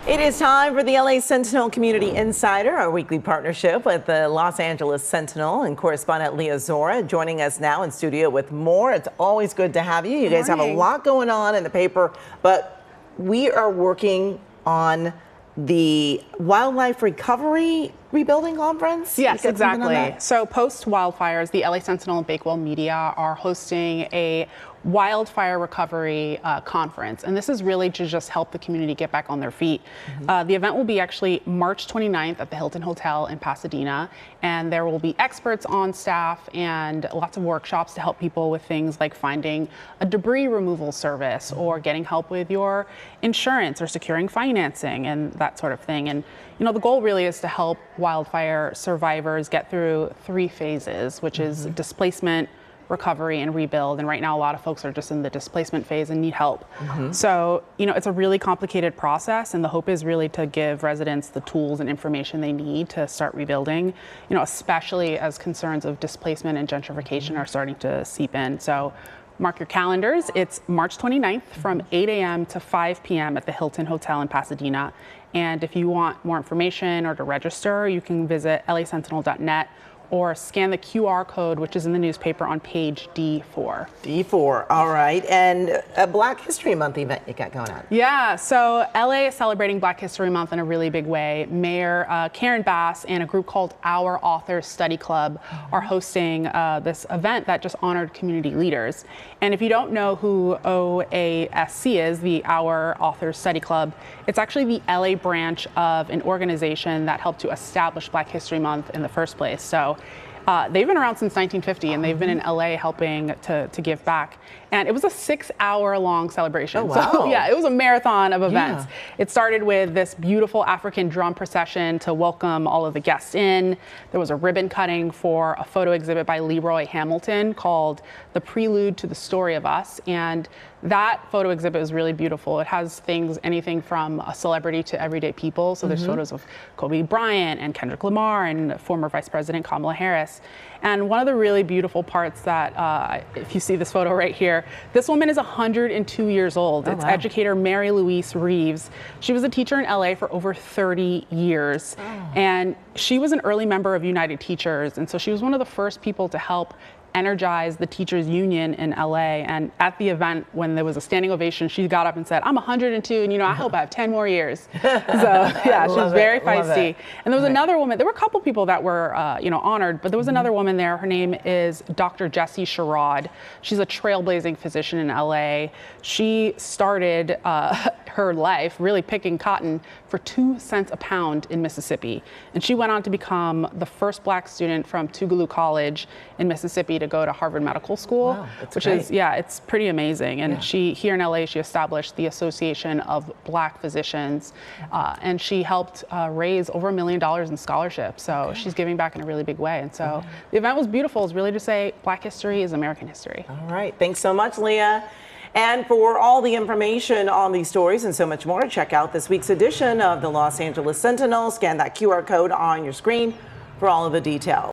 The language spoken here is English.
It is time for the LA Sentinel Community Insider, our weekly partnership with the Los Angeles Sentinel, and correspondent Lea Zora joining us now in studio with more. It's always good to have you. You guys have a lot going on in the paper, but we are working on the wildlife recovery rebuilding conference. Yes, exactly. So post wildfires, the LA Sentinel and Bakewell Media are hosting a wildfire recovery conference, and this is really to just help the community get back on their feet. The event will be actually March 29th at the Hilton Hotel in Pasadena, and there will be experts on staff and lots of workshops to help people with things like finding a debris removal service or getting help with your insurance or securing financing and that sort of thing. And you know, the goal really is to help wildfire survivors get through 3 phases, which is displacement, recovery, and rebuild. And right now, a lot of folks are just in the displacement phase and need help. So, you know, it's a really complicated process, and the hope is really to give residents the tools and information they need to start rebuilding, you know, especially as concerns of displacement and gentrification are starting to seep in. So mark your calendars. It's March 29th from 8 a.m. to 5 p.m. at the Hilton Hotel in Pasadena. And if you want more information or to register, you can visit lasentinel.net or scan the QR code, which is in the newspaper on page D4. D4, all right. And a Black History Month event you got going on. Yeah, so LA is celebrating Black History Month in a really big way. Mayor Karen Bass and a group called Our Authors Study Club are hosting this event that just honored community leaders. And if you don't know who OASC is, the Our Authors Study Club, it's actually the LA branch of an organization that helped to establish Black History Month in the first place. So they've been around since 1950, and they've been in LA helping to give back. And it was a 6-hour-long celebration. Oh, wow. So yeah, it was a marathon of events. It started with this beautiful African drum procession to welcome all of the guests in. There was a ribbon cutting for a photo exhibit by Leroy Hamilton called The Prelude to the Story of Us. And that photo exhibit is really beautiful. It has things, anything from a celebrity to everyday people. So there's photos of Kobe Bryant and Kendrick Lamar and former Vice President Kamala Harris. And one of the really beautiful parts that, if you see this photo right here, this woman is 102 years old. It's educator Mary Louise Reeves. She was a teacher in LA for over 30 years. And she was an early member of United Teachers. And so she was one of the first people to help energize the teachers union in LA. And at the event, when there was a standing ovation, she got up and said, I'm 102, and you know, I hope I have 10 more years. So yeah, she was very feisty. And there was another woman, there were a couple people that were, you know, honored, but there was another woman there. Her name is Dr. Jessie Sherrod. She's a trailblazing physician in LA. She started her life really picking cotton for 2 cents a pound in Mississippi. And she went on to become the first Black student from Tougaloo College in Mississippi to go to Harvard Medical School, which is, yeah, it's pretty amazing. And she, here in LA, she established the Association of Black Physicians, and she helped raise over $1 million in scholarships. So she's giving back in a really big way. And so the event was beautiful. It's really to say Black history is American history. All right, thanks so much, Lea. And for all the information on these stories and so much more, check out this week's edition of the Los Angeles Sentinel. Scan that QR code on your screen for all of the details.